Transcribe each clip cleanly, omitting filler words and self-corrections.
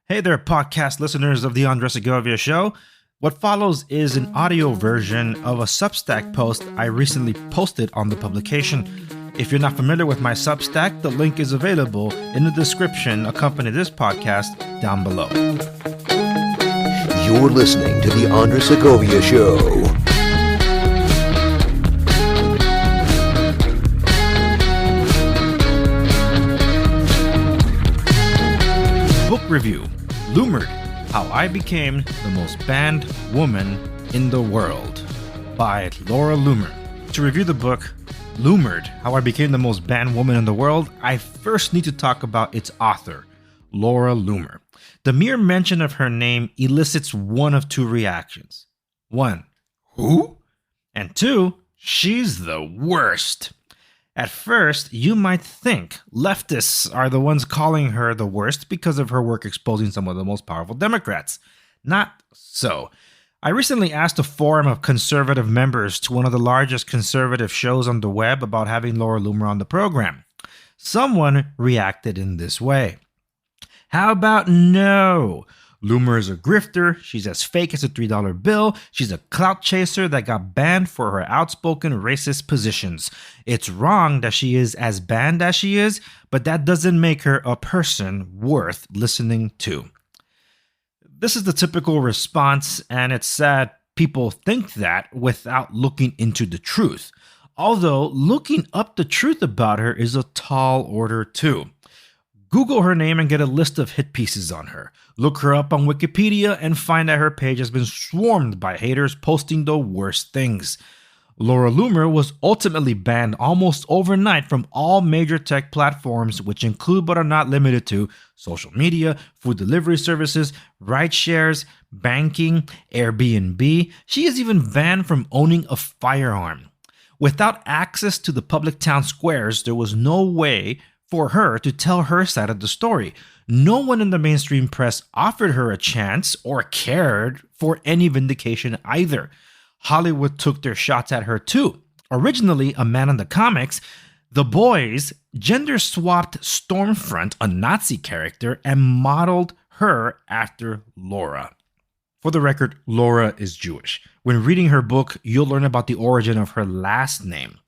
Hey there, podcast listeners of the Andres Segovia Show. What follows is an audio version of a Substack post I recently posted on the publication. If you're not familiar with my Substack, the link is available in the description accompanying this podcast down below. You're listening to the Andres Segovia Show. Book review, Loomered, How I Became the Most Banned Woman in the World by Laura Loomer. To review the book, Loomered, How I Became the Most Banned Woman in the World, I first need to talk about its author, Laura Loomer. The mere mention of her name elicits one of two reactions. One, who? And two, she's the worst. At first, you might think leftists are the ones calling her the worst because of her work exposing some of the most powerful Democrats. Not so. I recently asked a forum of conservative members to one of the largest conservative shows on the web about having Laura Loomer on the program. Someone reacted in this way. How about no? Loomer is a grifter, she's as fake as a $3 bill, she's a clout chaser that got banned for her outspoken racist positions. It's wrong that she is as banned as she is, but that doesn't make her a person worth listening to. This is the typical response, and it's sad people think that without looking into the truth. Although looking up the truth about her is a tall order too. Google her name and get a list of hit pieces on her. Look her up on Wikipedia and find that her page has been swarmed by haters posting the worst things. Laura Loomer was ultimately banned almost overnight from all major tech platforms, which include but are not limited to social media, food delivery services, ride shares, banking, Airbnb. She is even banned from owning a firearm. Without access to the public town squares, there was no way for her to tell her side of the story. No one in the mainstream press offered her a chance or cared for any vindication either. Hollywood took their shots at her too. Originally a man in the comics, The Boys gender-swapped Stormfront, a Nazi character, and modeled her after Laura. For the record, Laura is Jewish. When reading her book, you'll learn about the origin of her last name.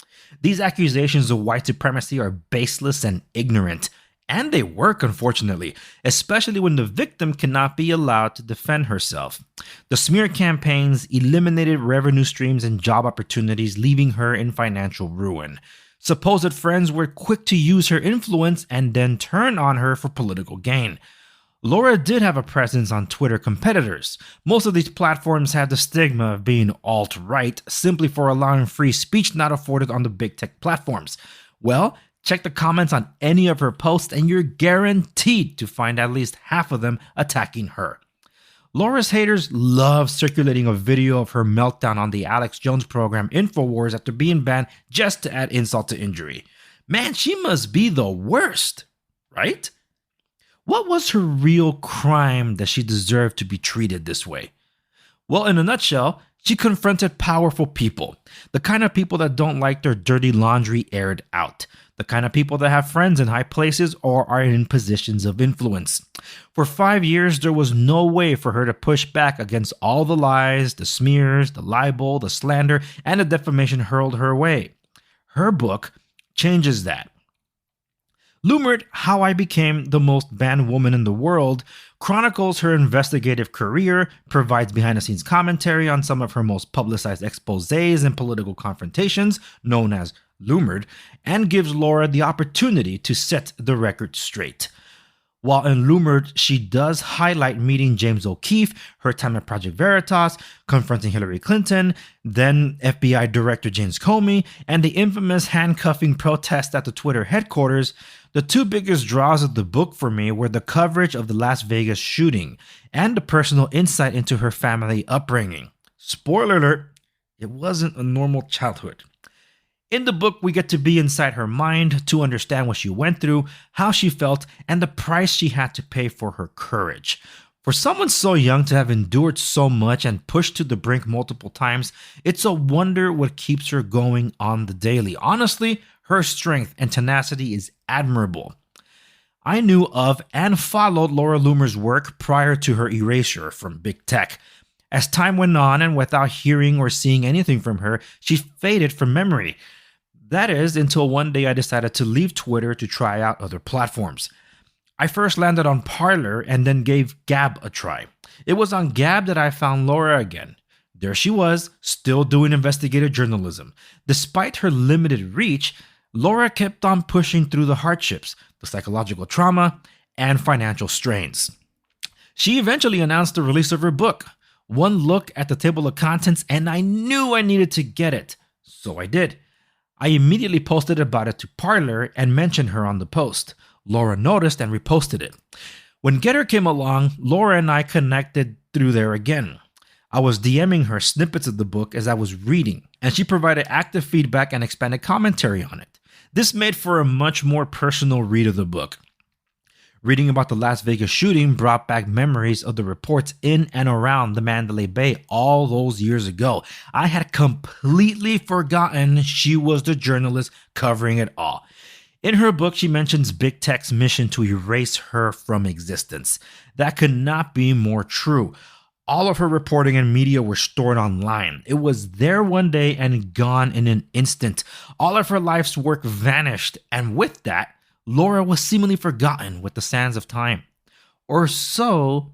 These accusations of white supremacy are baseless and ignorant, and they work, unfortunately, especially when the victim cannot be allowed to defend herself. The smear campaigns eliminated revenue streams and job opportunities, leaving her in financial ruin. Supposed friends were quick to use her influence and then turn on her for political gain. Laura did have a presence on Twitter competitors. Most of these platforms have the stigma of being alt-right simply for allowing free speech not afforded on the big tech platforms. Well, check the comments on any of her posts and you're guaranteed to find at least half of them attacking her. Laura's haters love circulating a video of her meltdown on the Alex Jones program InfoWars after being banned just to add insult to injury. Man, she must be the worst, right? What was her real crime that she deserved to be treated this way? Well, in a nutshell, she confronted powerful people. The kind of people that don't like their dirty laundry aired out. The kind of people that have friends in high places or are in positions of influence. For 5 years, there was no way for her to push back against all the lies, the smears, the libel, the slander, and the defamation hurled her way. Her book changes that. Loomered, How I Became the Most Banned Woman in the World, chronicles her investigative career, provides behind-the-scenes commentary on some of her most publicized exposés and political confrontations, known as Loomered, and gives Laura the opportunity to set the record straight. While in Loomered, she does highlight meeting James O'Keefe, her time at Project Veritas, confronting Hillary Clinton, then FBI Director James Comey, and the infamous handcuffing protest at the Twitter headquarters. The two biggest draws of the book for me were the coverage of the Las Vegas shooting and the personal insight into her family upbringing. Spoiler alert, it wasn't a normal childhood. In the book, we get to be inside her mind to understand what she went through, how she felt, and the price she had to pay for her courage. For someone so young to have endured so much and pushed to the brink multiple times, it's a wonder what keeps her going on the daily. Honestly, her strength and tenacity is admirable. I knew of and followed Laura Loomer's work prior to her erasure from big tech. As time went on and without hearing or seeing anything from her, she faded from memory. That is, until one day I decided to leave Twitter to try out other platforms. I first landed on Parler and then gave Gab a try. It was on Gab that I found Laura again. There she was, still doing investigative journalism. Despite her limited reach, Laura kept on pushing through the hardships, the psychological trauma, and financial strains. She eventually announced the release of her book. One look at the table of contents and I knew I needed to get it. So I did. I immediately posted about it to Parler and mentioned her on the post. Laura noticed and reposted it. When Getter came along, Laura and I connected through there again. I was DMing her snippets of the book as I was reading, and she provided active feedback and expanded commentary on it. This made for a much more personal read of the book. Reading about the Las Vegas shooting brought back memories of the reports in and around the Mandalay Bay all those years ago. I had completely forgotten she was the journalist covering it all. In her book, she mentions Big Tech's mission to erase her from existence. That could not be more true. All of her reporting and media were stored online. It was there one day and gone in an instant. All of her life's work vanished, and with that, Laura was seemingly forgotten with the sands of time. Or so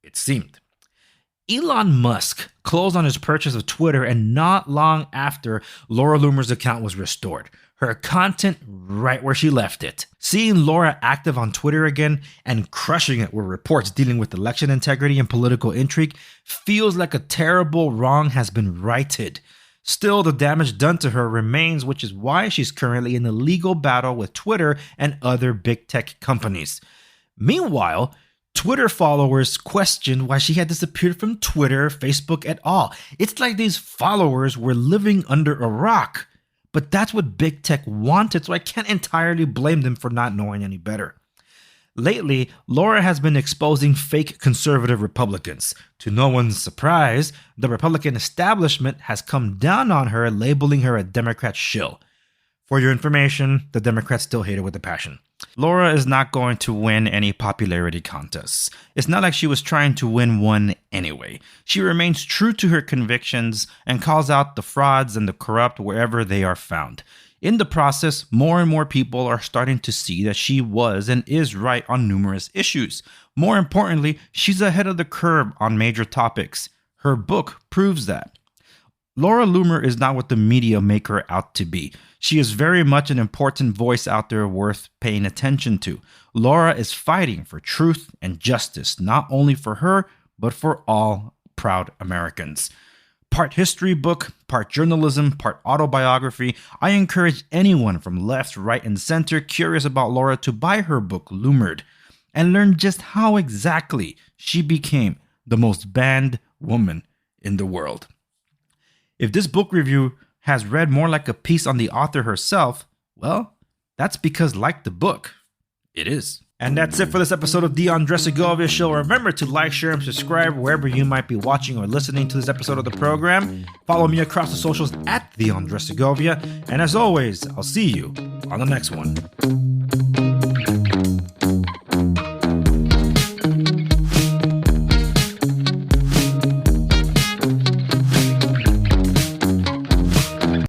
it seemed. Elon Musk closed on his purchase of Twitter, and not long after, Laura Loomer's account was restored. Her content right where she left it. Seeing Laura active on Twitter again and crushing it with reports dealing with election integrity and political intrigue feels like a terrible wrong has been righted. Still, the damage done to her remains, which is why she's currently in a legal battle with Twitter and other big tech companies. Meanwhile, Twitter followers questioned why she had disappeared from Twitter, Facebook at all. It's like these followers were living under a rock. But that's what big tech wanted, so I can't entirely blame them for not knowing any better. Lately, Laura has been exposing fake conservative Republicans. To no one's surprise, the Republican establishment has come down on her, labeling her a Democrat shill. For your information, the Democrats still hate her with a passion. Laura is not going to win any popularity contests. It's not like she was trying to win one anyway. She remains true to her convictions and calls out the frauds and the corrupt wherever they are found. In the process, more and more people are starting to see that she was and is right on numerous issues. More importantly, she's ahead of the curve on major topics. Her book proves that. Laura Loomer is not what the media make her out to be. She is very much an important voice out there worth paying attention to. Laura is fighting for truth and justice, not only for her, but for all proud Americans. Part history book, part journalism, part autobiography. I encourage anyone from left, right, and center curious about Laura to buy her book, Loomered, and learn just how exactly she became the most banned woman in the world. If this book review has read more like a piece on the author herself, well, that's because, like the book, it is. And that's it for this episode of the Andres Segovia Show. Remember to like, share, and subscribe wherever you might be watching or listening to this episode of the program. Follow me across the socials at the Andres Segovia. And as always, I'll see you on the next one.